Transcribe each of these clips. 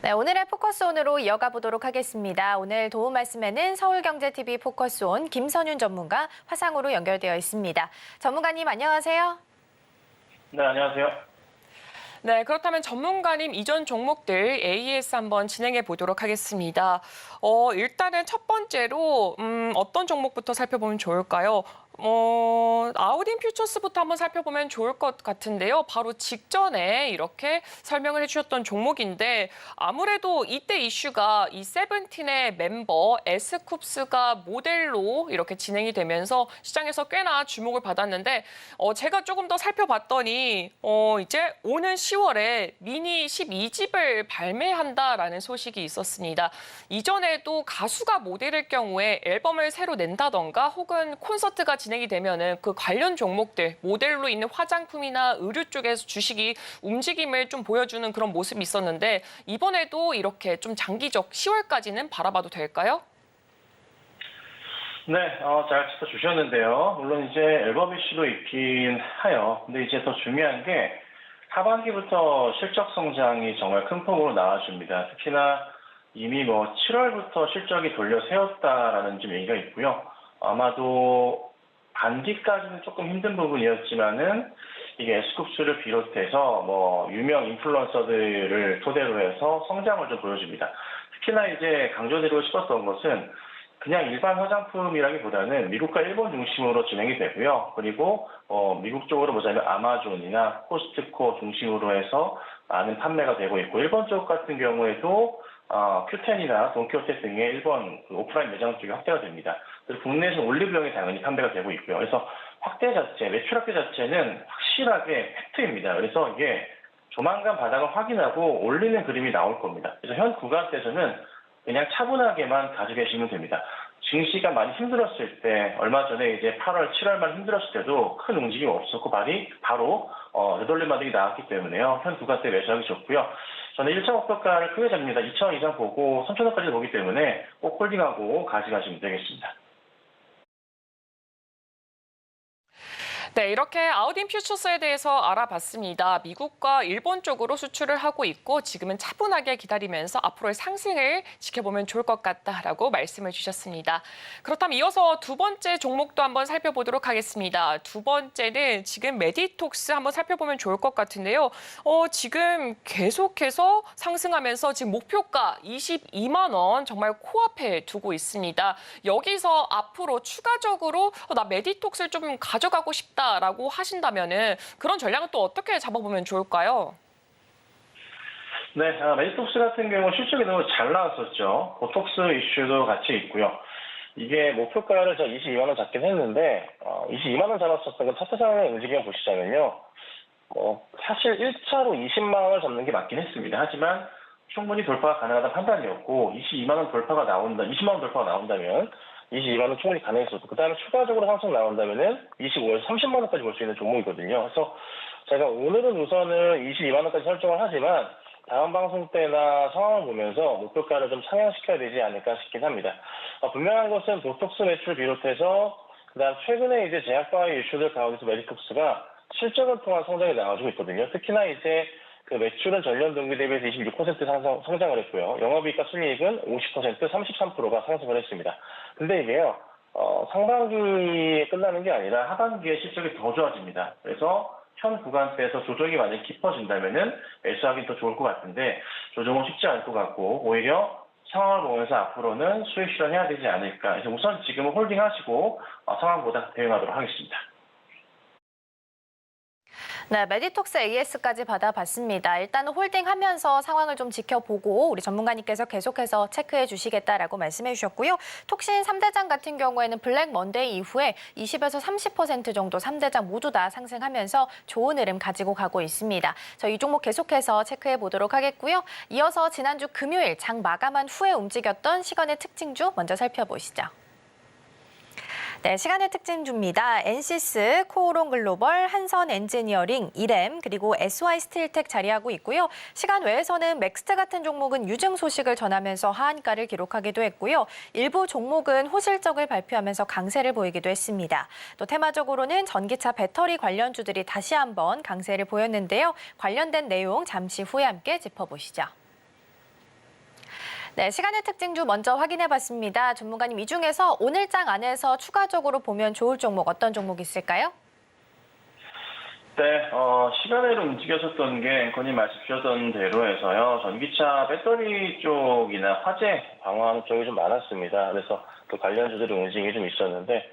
네, 오늘의 포커스온으로 이어가 보도록 하겠습니다. 오늘 도움 말씀에는 서울경제TV 포커스온 김선윤 전문가 화상으로 연결되어 있습니다. 전문가님 안녕하세요. 네, 안녕하세요. 네, 그렇다면 전문가님 이전 종목들 AES 한번 진행해 보도록 하겠습니다. 일단은 첫 번째로 어떤 종목부터 살펴보면 좋을까요? 아우딘 퓨처스부터 한번 살펴보면 좋을 것 같은데요. 바로 직전에 이렇게 설명을 해주셨던 종목인데 아무래도 이때 이슈가 이 세븐틴의 멤버 에스쿱스가 모델로 이렇게 진행이 되면서 시장에서 꽤나 주목을 받았는데 제가 조금 더 살펴봤더니 이제 오는 10월에 미니 12집을 발매한다라는 소식이 있었습니다. 이전에도 가수가 모델일 경우에 앨범을 새로 낸다던가 혹은 콘서트가 진행이 되면은 그 관련 종목들, 모델로 있는 화장품이나 의류 쪽에서 주식이 움직임을 좀 보여주는 그런 모습이 있었는데 이번에도 이렇게 좀 장기적 10월까지는 바라봐도 될까요? 네, 잘 짚어주셨는데요. 물론 이제 앨범 이슈도 있긴 하요. 근데 이제 더 중요한 게 하반기부터 실적 성장이 정말 큰 폭으로 나와줍니다. 특히나 이미 7월부터 실적이 돌려 세웠다라는 좀 얘기가 있고요. 아마도 반기까지는 조금 힘든 부분이었지만은 이게 에스쿱스를 비롯해서 유명 인플루언서들을 토대로 해서 성장을 좀 보여줍니다. 특히나 이제 강조드리고 싶었던 것은 그냥 일반 화장품이라기보다는 미국과 일본 중심으로 진행이 되고요. 그리고 미국 쪽으로 보자면 아마존이나 코스트코 중심으로 해서 많은 판매가 되고 있고, 일본 쪽 같은 경우에도 큐텐이나 돈키호테 등의 일본 오프라인 매장 쪽이 확대가 됩니다. 그리고 국내에서는 올리브영이 당연히 판매가 되고 있고요. 그래서 매출 확대 자체는 확실하게 팩트입니다. 그래서 이게 조만간 바닥을 확인하고 올리는 그림이 나올 겁니다. 그래서 현 구간대에서는 그냥 차분하게만 가지고 계시면 됩니다. 증시가 많이 힘들었을 때, 얼마 전에 이제 8월, 7월만 힘들었을 때도 큰 움직임이 없었고, 바로 되돌림 반등이 나왔기 때문에요. 현 구간대 매수하기 좋고요. 저는 1차 목표가를 크게 잡니다. 2,000원 이상 보고 3,000원까지 보기 때문에 꼭 홀딩하고 가져가시면 되겠습니다. 네, 이렇게 아우딘 퓨처스에 대해서 알아봤습니다. 미국과 일본 쪽으로 수출을 하고 있고 지금은 차분하게 기다리면서 앞으로의 상승을 지켜보면 좋을 것 같다라고 말씀을 주셨습니다. 그렇다면 이어서 두 번째 종목도 한번 살펴보도록 하겠습니다. 두 번째는 지금 메디톡스 한번 살펴보면 좋을 것 같은데요. 지금 계속해서 상승하면서 지금 목표가 22만 원 정말 코앞에 두고 있습니다. 여기서 앞으로 추가적으로 나 메디톡스를 좀 가져가고 싶다. 라고 하신다면은 그런 전략은 또 어떻게 잡아보면 좋을까요? 네, 메디톡스 같은 경우 실적이 너무 잘 나왔었죠. 보톡스 이슈도 같이 있고요. 이게 목표가를 저 22만 원 잡긴 했는데 22만 원 잡았었던 건 차트상의 움직임 보시자면요. 사실 1차로 20만 원을 잡는 게 맞긴 했습니다. 하지만 충분히 돌파가 가능하다는 판단이었고 22만 원 돌파가 나온다, 20만 원 돌파가 나온다면 22만 원 충분히 가능했었고, 그 다음에 추가적으로 상승 나온다면은 25에서 30만 원까지 볼 수 있는 종목이거든요. 그래서 제가 오늘은 우선은 22만 원까지 설정을 하지만 다음 방송 때나 상황을 보면서 목표가를 좀 상향시켜야 되지 않을까 싶긴 합니다. 분명한 것은 보톡스 매출 비롯해서 그다음 최근에 이제 제약바이오 이슈들 가운데서 메디톡스가 실적을 통한 성장이 나와주고 있거든요. 특히나 이제 그 매출은 전년 동기 대비해서 26% 성장을 했고요. 영업이익과 순이익은 50%, 33%가 상승을 했습니다. 근데 이게요, 상반기에 끝나는 게 아니라 하반기에 실적이 더 좋아집니다. 그래서 현 구간대에서 조정이 만약에 깊어진다면은 매수하기 더 좋을 것 같은데 조정은 쉽지 않을 것 같고 오히려 상황을 보면서 앞으로는 수익 실현해야 되지 않을까. 그래서 우선 지금은 홀딩하시고 상황보다 대응하도록 하겠습니다. 네, 메디톡스 AS까지 받아봤습니다. 일단은 홀딩하면서 상황을 좀 지켜보고 우리 전문가님께서 계속해서 체크해 주시겠다라고 말씀해 주셨고요. 톡신 3대장 같은 경우에는 블랙 먼데이 이후에 20에서 30% 정도 3대장 모두 다 상승하면서 좋은 흐름 가지고 가고 있습니다. 이 종목 계속해서 체크해 보도록 하겠고요. 이어서 지난주 금요일 장 마감한 후에 움직였던 시간의 특징주 먼저 살펴보시죠. 네, 시간의 특징주입니다. 엔시스, 코오롱 글로벌, 한선 엔지니어링, 이램, 그리고 SY 스틸텍 자리하고 있고요. 시간 외에서는 맥스트 같은 종목은 유증 소식을 전하면서 하한가를 기록하기도 했고요. 일부 종목은 호실적을 발표하면서 강세를 보이기도 했습니다. 또 테마적으로는 전기차 배터리 관련주들이 다시 한번 강세를 보였는데요. 관련된 내용 잠시 후에 함께 짚어보시죠. 네, 시간의 특징주 먼저 확인해봤습니다. 전문가님, 이 중에서 오늘장 안에서 추가적으로 보면 좋을 종목 어떤 종목 있을까요? 네, 시간으로 움직였었던 게 앵커님 말씀 주셨던 대로 해서요. 전기차 배터리 쪽이나 화재 방황 쪽이 좀 많았습니다. 그래서 그 관련주들의 움직임이 좀 있었는데,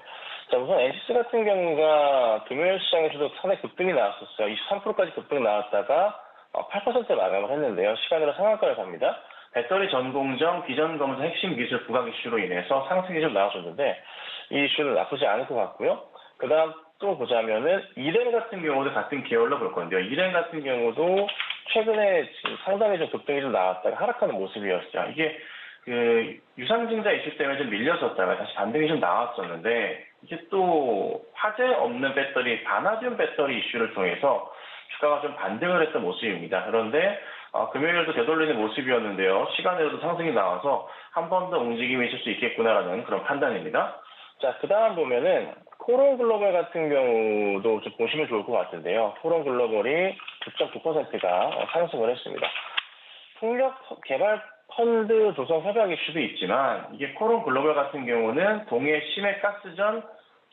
자, 우선 NCC 같은 경우가 금요일 시장에서도 상당히 급등이 나왔었어요. 23%까지 급등 나왔다가 8% 마감을 했는데요. 시간으로 상한가를 갑니다. 배터리 전공정, 비전 검사 핵심 기술 부각 이슈로 인해서 상승이 좀 나와줬는데, 이 이슈는 나쁘지 않을 것 같고요. 그 다음 또 보자면은 이렌 같은 경우도 같은 계열로 볼 건데요. 이렌 같은 경우도 최근에 지금 상당히 좀 급등이 좀 나왔다가 하락하는 모습이었죠. 이게 그 유상증자 이슈 때문에 좀 밀렸었다가 다시 반등이 좀 나왔었는데, 이게 또 화재 없는 배터리, 바나듐 배터리 이슈를 통해서 주가가 좀 반등을 했던 모습입니다. 그런데 금요일도 되돌리는 모습이었는데요. 시간으로도 상승이 나와서 한 번 더 움직임이 있을 수 있겠구나라는 그런 판단입니다. 자, 그 다음 보면은 포럼 글로벌 같은 경우도 좀 보시면 좋을 것 같은데요. 포럼 글로벌이 9.9%가 상승을 했습니다. 풍력 개발 펀드 조성 협약 이슈도 있지만, 이게 포럼 글로벌 같은 경우는 동해 심해 가스전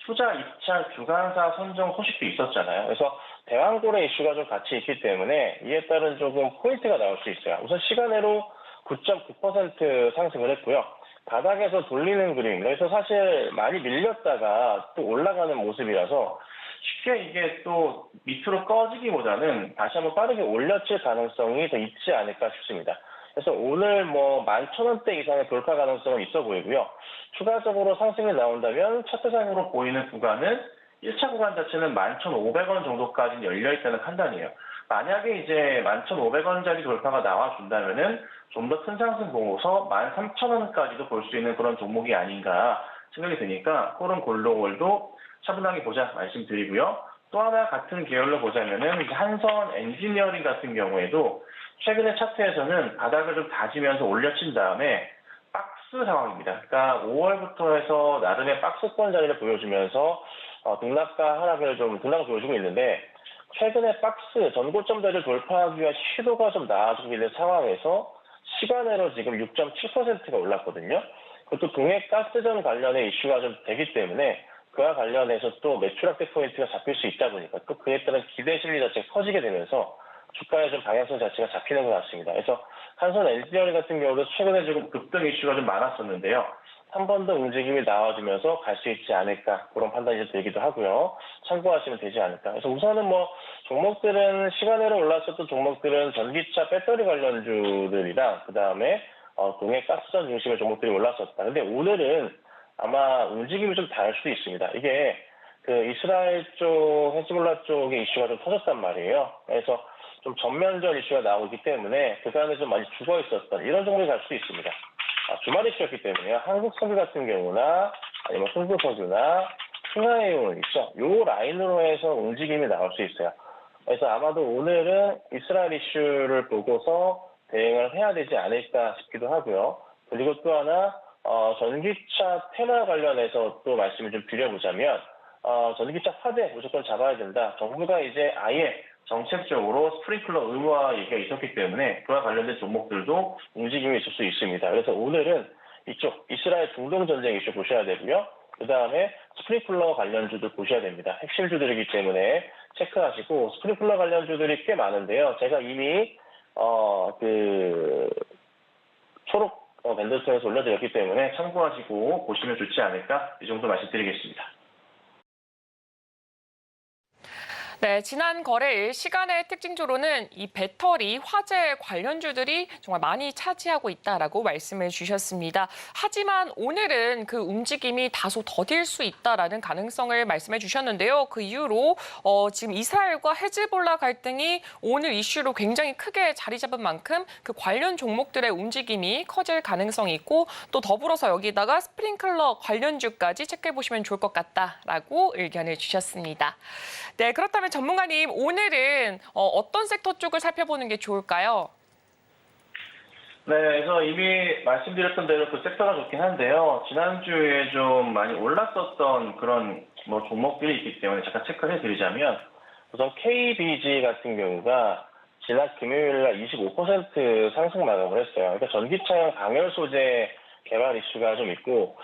투자 입찰 주관사 선정 소식도 있었잖아요. 그래서 대왕고래 이슈가 좀 같이 있기 때문에 이에 따른 조금 포인트가 나올 수 있어요. 우선 시간으로 9.9% 상승을 했고요. 바닥에서 돌리는 그림입니다. 그래서 사실 많이 밀렸다가 또 올라가는 모습이라서 쉽게 이게 또 밑으로 꺼지기보다는 다시 한번 빠르게 올려칠 가능성이 더 있지 않을까 싶습니다. 그래서 오늘 뭐 11,000원대 이상의 돌파 가능성은 있어 보이고요. 추가적으로 상승이 나온다면 차트상으로 보이는 구간은 1차 구간 자체는 11,500원 정도까지 열려있다는 판단이에요. 만약에 이제 11,500원짜리 돌파가 나와준다면은 좀 더 큰 상승 보고서 13,000원까지도 볼 수 있는 그런 종목이 아닌가 생각이 드니까 포럼 글로벌도 차분하게 보자 말씀드리고요. 또 하나 같은 계열로 보자면은 한선 엔지니어링 같은 경우에도 최근에 차트에서는 바닥을 좀 다지면서 올려친 다음에 박스 상황입니다. 그러니까 5월부터 해서 나름의 박스권 자리를 보여주면서 등락과 하락을 좀 등락을 보여주고 있는데, 최근에 박스 전고점 자리를 돌파하기 위한 시도가 좀 나아지고 있는 상황에서 시간으로 지금 6.7%가 올랐거든요. 그것도 동해 가스전 관련의 이슈가 좀 되기 때문에 그와 관련해서 또 매출 확대 포인트가 잡힐 수 있다 보니까 또 그에 따른 기대 심리 자체가 커지게 되면서 주가의 좀 방향성 자체가 잡히는 것 같습니다. 그래서 한선 엔지니어링 같은 경우도 최근에 조금 급등 이슈가 좀 많았었는데요. 한 번 더 움직임이 나와주면서 갈 수 있지 않을까, 그런 판단이 좀 들기도 하고요. 참고하시면 되지 않을까. 그래서 우선은 뭐 종목들은 시간으로 올랐었던 종목들은 전기차 배터리 관련주들이랑 그 다음에 동해 가스전 중심의 종목들이 올랐었다. 근데 오늘은 아마 움직임이 좀 다를 수도 있습니다. 이게 그 이스라엘 쪽, 헤즈볼라 쪽의 이슈가 좀 터졌단 말이에요. 그래서 좀 전면전 이슈가 나오기 때문에 그간에 좀 많이 죽어 있었던 이런 종목이 갈 수도 있습니다. 주말 이슈였기 때문에요. 한국석유 같은 경우나 아니면 흥국석유나 흥하해운 있죠. 요 라인으로 해서 움직임이 나올 수 있어요. 그래서 아마도 오늘은 이스라엘 이슈를 보고서 대응을 해야 되지 않을까 싶기도 하고요. 그리고 또 하나 전기차 테마 관련해서 또 말씀을 좀 드려보자면 전기차 화재 무조건 잡아야 된다. 정부가 이제 아예 정책적으로 스프링클러 의무화 얘기가 있었기 때문에 그와 관련된 종목들도 움직임이 있을 수 있습니다. 그래서 오늘은 이쪽 이스라엘 중동 전쟁 이슈 보셔야 되고요. 그 다음에 스프링클러 관련주들 보셔야 됩니다. 핵심주들이기 때문에 체크하시고, 스프링클러 관련주들이 꽤 많은데요. 제가 이미 초록 밴드 통해서 올려드렸기 때문에 참고하시고 보시면 좋지 않을까, 이 정도 말씀드리겠습니다. 네, 지난 거래일 시간의 특징주로는 이 배터리, 화재 관련주들이 정말 많이 차지하고 있다라고 말씀을 주셨습니다. 하지만 오늘은 그 움직임이 다소 더딜 수 있다라는 가능성을 말씀해 주셨는데요. 그 이유로 지금 이스라엘과 헤즈볼라 갈등이 오늘 이슈로 굉장히 크게 자리 잡은 만큼 그 관련 종목들의 움직임이 커질 가능성이 있고, 또 더불어서 여기다가 스프링클러 관련주까지 체크해 보시면 좋을 것 같다라고 의견을 주셨습니다. 네, 그렇다면 전문가님, 오늘은 어떤 섹터 쪽을 살펴보는 게 좋을까요? 네, 그래서 이미 말씀드렸던 대로 그 섹터가 좋긴 한데요. 지난주에 좀 많이 올랐었던 그런 종목들이 있기 때문에 잠깐 체크를 해드리자면, 우선 KBG 같은 경우가 지난 금요일 날 25% 상승 마감을 했어요. 그러니까 전기차용 방열 소재 개발 이슈가 좀 있고,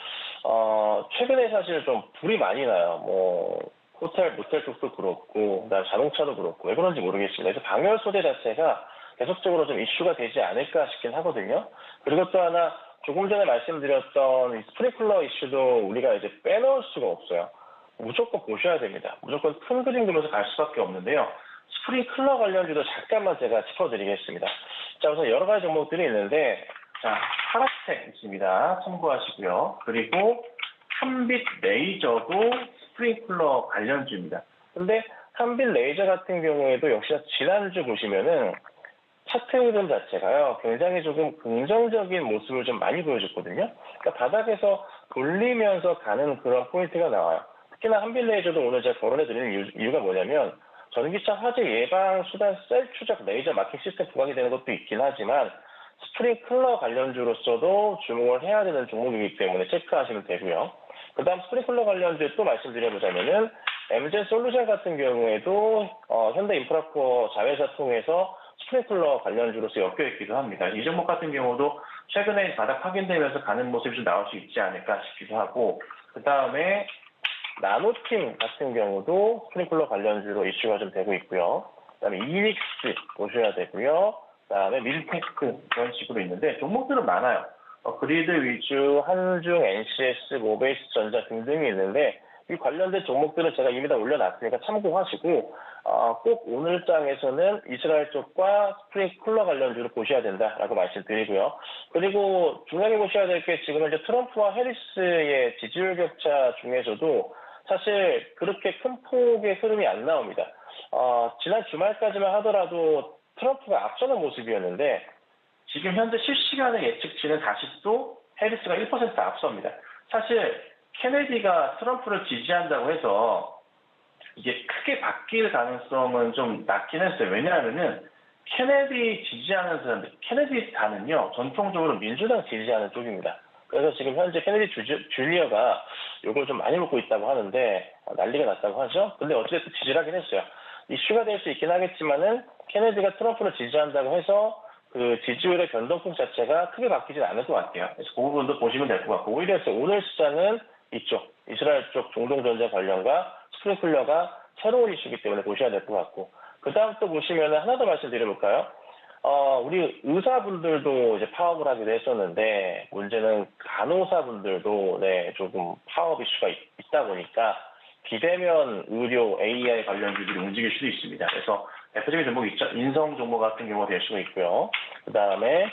최근에 사실 좀 불이 많이 나요. 뭐, 호텔, 모텔 쪽도 그렇고, 그다음 자동차도 그렇고, 왜 그런지 모르겠습니다. 그래서 방열 소재 자체가 계속적으로 좀 이슈가 되지 않을까 싶긴 하거든요. 그리고 또 하나, 조금 전에 말씀드렸던 이 스프링클러 이슈도 우리가 이제 빼놓을 수가 없어요. 무조건 보셔야 됩니다. 무조건 큰 그림 그려서 갈 수밖에 없는데요. 스프링클러 관련주도 잠깐만 제가 짚어드리겠습니다. 자, 우선 여러 가지 종목들이 있는데, 자, 파라스텍 있습니다. 참고하시고요. 그리고 한빛 레이저도 스프링클러 관련주입니다. 근데 한빛 레이저 같은 경우에도 역시나 지난주 보시면은 차트 흐름 자체가요, 굉장히 조금 긍정적인 모습을 좀 많이 보여줬거든요. 그러니까 바닥에서 돌리면서 가는 그런 포인트가 나와요. 특히나 한빛 레이저도 오늘 제가 거론해드리는 이유가 뭐냐면, 전기차 화재 예방 수단 셀 추적 레이저 마킹 시스템 부각이 되는 것도 있긴 하지만, 스프링클러 관련주로서도 주목을 해야 되는 종목이기 때문에 체크하시면 되고요. 그 다음 스프링클러 관련주에 또 말씀드려보자면은, 엠젠 솔루션 같은 경우에도, 현대 인프라코어 자회사 통해서 스프링클러 관련주로서 엮여있기도 합니다. 이 종목 같은 경우도 최근에 바닥 확인되면서 가는 모습이 좀 나올 수 있지 않을까 싶기도 하고, 그 다음에 나노팀 같은 경우도 스프링클러 관련주로 이슈가 좀 되고 있고요. 그 다음에 이닉스 보셔야 되고요. 그 다음에 밀테크 그런 식으로 있는데 종목들은 많아요. 그리드 위주, 한중, NCS, 모베이스 전자 등등이 있는데 이 관련된 종목들은 제가 이미 다 올려놨으니까 참고하시고 꼭 오늘 장에서는 이스라엘 쪽과 스프링클러 관련주를 보셔야 된다라고 말씀드리고요. 그리고 중요하게 보셔야 될 게 지금 이제 트럼프와 해리스의 지지율 격차 중에서도 사실 그렇게 큰 폭의 흐름이 안 나옵니다. 지난 주말까지만 하더라도 트럼프가 앞서는 모습이었는데 지금 현재 실시간의 예측치는 다시 또 해리스가 1% 앞섭니다. 사실 케네디가 트럼프를 지지한다고 해서 이게 크게 바뀔 가능성은 좀 낮긴 했어요. 왜냐하면은 케네디 지지하는 사람들, 케네디 단은요 전통적으로 민주당 지지하는 쪽입니다. 그래서 지금 현재 케네디 주니어가 이걸 좀 많이 먹고 있다고 하는데 난리가 났다고 하죠. 근데 어쨌든 지지를 하긴 했어요. 이슈가 될 수 있긴 하겠지만은 케네디가 트럼프를 지지한다고 해서 그 지지율의 변동폭 자체가 크게 바뀌진 않을 것 같아요. 그래서 그 부분도 보시면 될 것 같고 오히려 오늘 시장은 이쪽 이스라엘 쪽 중동 전쟁 관련과 스프링클러가 새로운 이슈이기 때문에 보셔야 될 것 같고 그 다음 또 보시면 하나 더 말씀드려볼까요? 우리 의사분들도 이제 파업을 하기도 했었는데 문제는 간호사분들도 조금 파업 이슈가 있다 보니까 비대면 의료 AI 관련주들이 움직일 수도 있습니다. 그래서 대표적인 종목이 있죠. 인성 종목 같은 경우가 될 수가 있고요. 그 다음에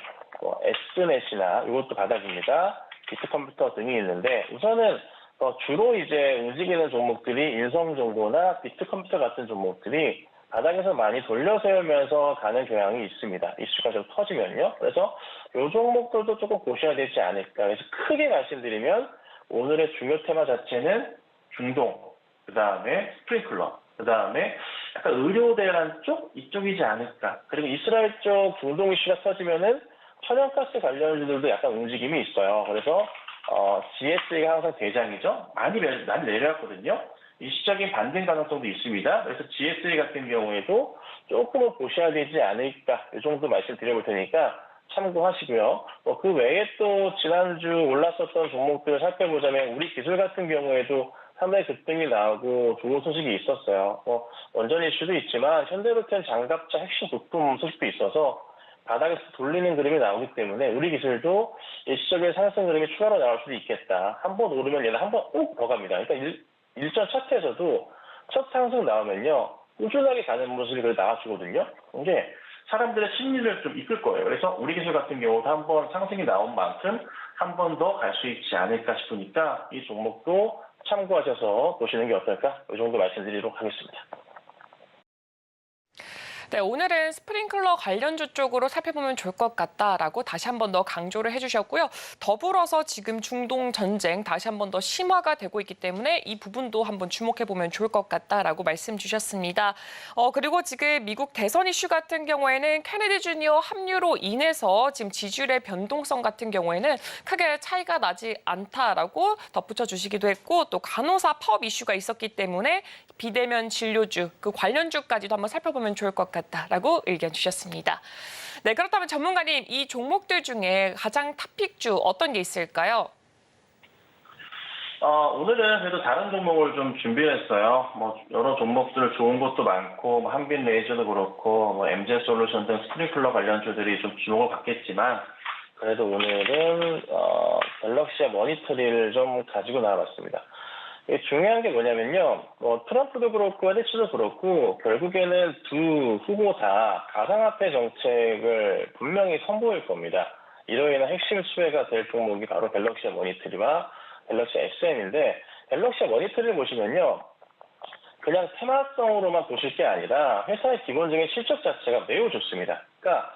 S넷이나 이것도 바닥입니다. 비트컴퓨터 등이 있는데 우선은 주로 이제 움직이는 종목들이 인성 정보나 비트컴퓨터 같은 종목들이 바닥에서 많이 돌려세우면서 가는 경향이 있습니다. 이슈가 좀 터지면요. 그래서 이 종목들도 조금 보셔야 되지 않을까. 그래서 크게 말씀드리면 오늘의 중요 테마 자체는 중동, 그 다음에 스프링클러, 그 다음에 약간 의료대란 쪽 이쪽이지 않을까. 그리고 이스라엘 쪽 중동 이슈가 터지면은 천연가스 관련주들도 약간 움직임이 있어요. 그래서 GS가 항상 대장이죠. 많이 내려왔거든요. 일시적인 반등 가능성도 있습니다. 그래서 GSA 같은 경우에도 조금은 보셔야 되지 않을까. 이 정도 말씀드려볼 테니까 참고하시고요. 그 외에 또 지난주 올랐었던 종목들을 살펴보자면 우리 기술 같은 경우에도 상당히 급등이 나오고 좋은 소식이 있었어요. 원전 이슈도 있지만 현대로템 장갑차 핵심 부품 소식도 있어서 바닥에서 돌리는 그림이 나오기 때문에 우리 기술도 일시적인 상승 그림이 추가로 나올 수도 있겠다. 한 번 오르면 얘는 한 번 꼭 더 갑니다. 그러니까 일전 차트에서도 첫 상승 나오면요 꾸준하게 가는 모습이 나와주거든요. 이게 사람들의 심리를 좀 이끌 거예요. 그래서 우리 기술 같은 경우도 한 번 상승이 나온 만큼 한 번 더 갈 수 있지 않을까 싶으니까 이 종목도 참고하셔서 보시는 게 어떨까? 이 정도 말씀드리도록 하겠습니다. 네, 오늘은 스프링클러 관련주 쪽으로 살펴보면 좋을 것 같다라고 다시 한 번 더 강조를 해주셨고요. 더불어서 지금 중동 전쟁 다시 한 번 더 심화가 되고 있기 때문에 이 부분도 한번 주목해보면 좋을 것 같다라고 말씀 주셨습니다. 그리고 지금 미국 대선 이슈 같은 경우에는 케네디 주니어 합류로 인해서 지금 지지율의 변동성 같은 경우에는 크게 차이가 나지 않다라고 덧붙여 주시기도 했고 또 간호사 파업 이슈가 있었기 때문에 비대면 진료주 그 관련주까지도 한번 살펴보면 좋을 것 같습니다. 같다라고 의견 주셨습니다. 네, 그렇다면 전문가님, 이 종목들 중에 가장 탑픽주 어떤 게 있을까요? 오늘은 그래도 다른 종목을 좀 준비했어요. 뭐 여러 종목들 좋은 것도 많고, 뭐 한빛 레이저도 그렇고, 뭐 MZ 솔루션 등 스프링클러 관련주들이 좀 주목을 받겠지만, 그래도 오늘은 갤럭시의 머니터리를 좀 가지고 나와봤습니다. 이게 중요한 게 뭐냐면요, 뭐 트럼프도 그렇고 해리스도 그렇고 결국에는 두 후보 다 가상화폐 정책을 분명히 선보일 겁니다. 이로 인한 핵심 수혜가 될 종목이 바로 갤럭시의 머니터리와 갤럭시 SM인데, 갤럭시의 머니터리를 보시면요, 그냥 테마성으로만 보실 게 아니라 회사의 기본적인 실적 자체가 매우 좋습니다. 그러니까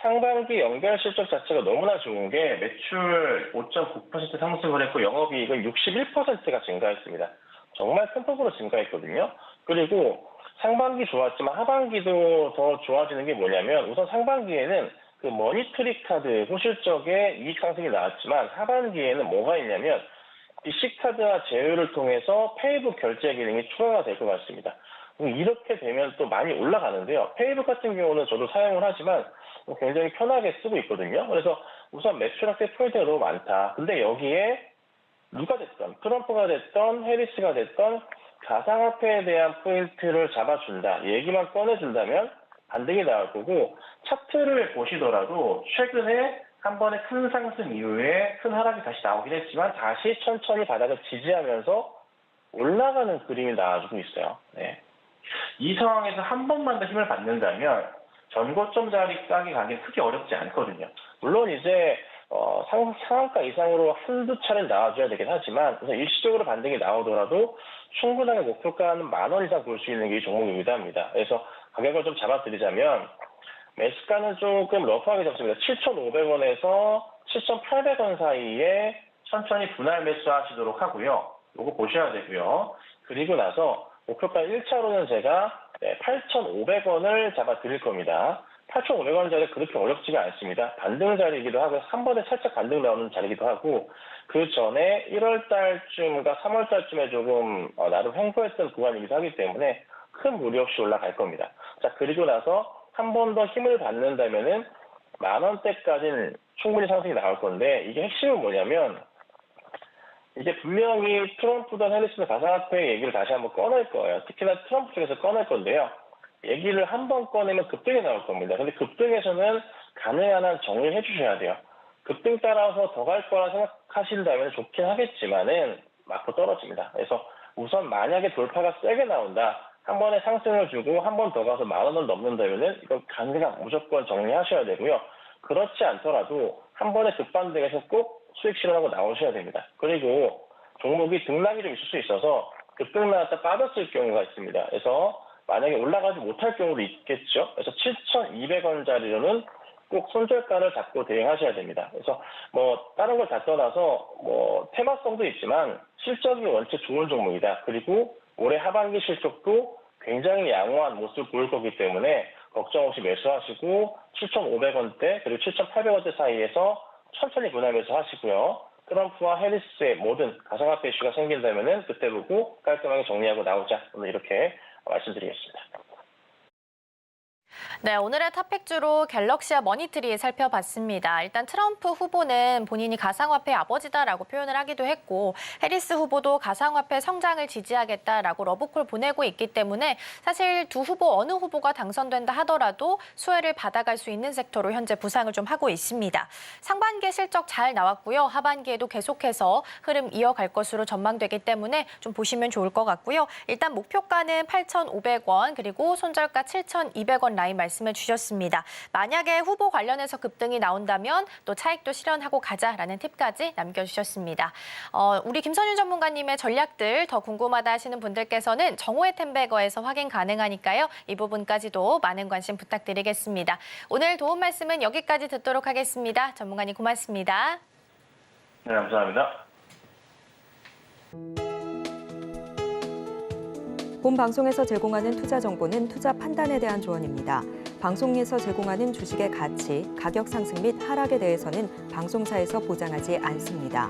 상반기 연결 실적 자체가 너무나 좋은 게 매출 5.9% 상승을 했고 영업이익은 61%가 증가했습니다. 정말 큰 폭으로 증가했거든요. 그리고 상반기 좋았지만 하반기도 더 좋아지는 게 뭐냐면, 우선 상반기에는 그 머니터리 카드 호실적에 이익 상승이 나왔지만 하반기에는 뭐가 있냐면 BC카드와 제휴를 통해서 페이북 결제 기능이 추가가 될 것 같습니다. 이렇게 되면 또 많이 올라가는데요. 페이북 같은 경우는 저도 사용을 하지만 굉장히 편하게 쓰고 있거든요. 그래서 우선 매출 확대 포인트가 너무 많다. 근데 여기에 누가 됐던, 트럼프가 됐던, 해리스가 됐던 가상화폐에 대한 포인트를 잡아준다, 얘기만 꺼내준다면 반등이 나올 거고, 차트를 보시더라도 최근에 한 번의 큰 상승 이후에 큰 하락이 다시 나오긴 했지만 다시 천천히 바닥을 지지하면서 올라가는 그림이 나와주고 있어요. 네. 이 상황에서 한 번만 더 힘을 받는다면 전고점 자리까지 가긴 크게 어렵지 않거든요. 물론 이제 상한가 이상으로 한두 차례 나와줘야 되긴 하지만 우선 일시적으로 반등이 나오더라도 충분하게 목표가는 10,000원 이상 볼 수 있는 게 이 종목이 의도합니다. 그래서 가격을 좀 잡아드리자면 매수가는 조금 러프하게 잡습니다. 7,500원에서 7,800원 사이에 천천히 분할 매수하시도록 하고요. 이거 보셔야 되고요. 그리고 나서 목표가 1차로는 제가 8,500원을 잡아 드릴 겁니다. 8,500원 자리 그렇게 어렵지가 않습니다. 반등 자리이기도 하고 한 번에 살짝 반등 나오는 자리이기도 하고, 그 전에 1월 달쯤과 3월 달쯤에 조금 나름 횡보했던 구간이기도 하기 때문에 큰 무리 없이 올라갈 겁니다. 자, 그리고 나서 한 번 더 힘을 받는다면은 10,000원대까지는 충분히 상승이 나올 건데, 이게 핵심은 뭐냐면 이제 분명히 트럼프든 해리스는 가상화폐 얘기를 다시 한번 꺼낼 거예요. 특히나 트럼프 쪽에서 꺼낼 건데요. 얘기를 한 번 꺼내면 급등이 나올 겁니다. 근데 급등에서는 가능한 한 정리를 해주셔야 돼요. 급등 따라서 더 갈 거라 생각하신다면 좋긴 하겠지만은 맞고 떨어집니다. 그래서 우선 만약에 돌파가 세게 나온다, 한 번에 상승을 주고 한 번 더 가서 10,000원 넘는다면은 이건 강제가 무조건 정리하셔야 되고요. 그렇지 않더라도 한 번에 급반등해서 꼭 수익 실현하고 나오셔야 됩니다. 그리고 종목이 등락이 좀 있을 수 있어서 급등 나왔다 빠졌을 경우가 있습니다. 그래서 만약에 올라가지 못할 경우도 있겠죠. 그래서 7,200원짜리로는 꼭 손절가를 잡고 대응하셔야 됩니다. 그래서 뭐 다른 걸 다 떠나서 뭐 테마성도 있지만 실적이 원체 좋은 종목이다. 그리고 올해 하반기 실적도 굉장히 양호한 모습을 보일 거기 때문에 걱정 없이 매수하시고 7,500원대 그리고 7,800원대 사이에서 천천히 분할 매수하시고요. 트럼프와 해리스의 모든 가상화폐 이슈가 생긴다면은 그때 보고 깔끔하게 정리하고 나오자. 오늘 이렇게 말씀드리겠습니다. 네, 오늘의 탑픽주로 갤럭시와 머니트리 살펴봤습니다. 일단 트럼프 후보는 본인이 가상화폐 아버지다라고 표현을 하기도 했고, 해리스 후보도 가상화폐 성장을 지지하겠다라고 러브콜 보내고 있기 때문에 사실 두 후보 어느 후보가 당선된다 하더라도 수혜를 받아갈 수 있는 섹터로 현재 부상을 좀 하고 있습니다. 상반기에 실적 잘 나왔고요. 하반기에도 계속해서 흐름 이어갈 것으로 전망되기 때문에 좀 보시면 좋을 것 같고요. 일단 목표가는 8,500원 그리고 손절가 7,200원 라인 말씀해 주셨습니다. 만약에 후보 관련해서 급등이 나온다면 또 차익도 실현하고 가자라는 팁까지 남겨주셨습니다. 우리 김선윤 전문가님의 전략들 더 궁금하다 하시는 분들께서는 정오의 템베거에서 확인 가능하니까요. 이 부분까지도 많은 관심 부탁드리겠습니다. 오늘 도움 말씀은 여기까지 듣도록 하겠습니다. 전문가님 고맙습니다. 네, 감사합니다. 본 방송에서 제공하는 투자 정보는 투자 판단에 대한 조언입니다. 방송에서 제공하는 주식의 가치, 가격 상승 및 하락에 대해서는 방송사에서 보장하지 않습니다.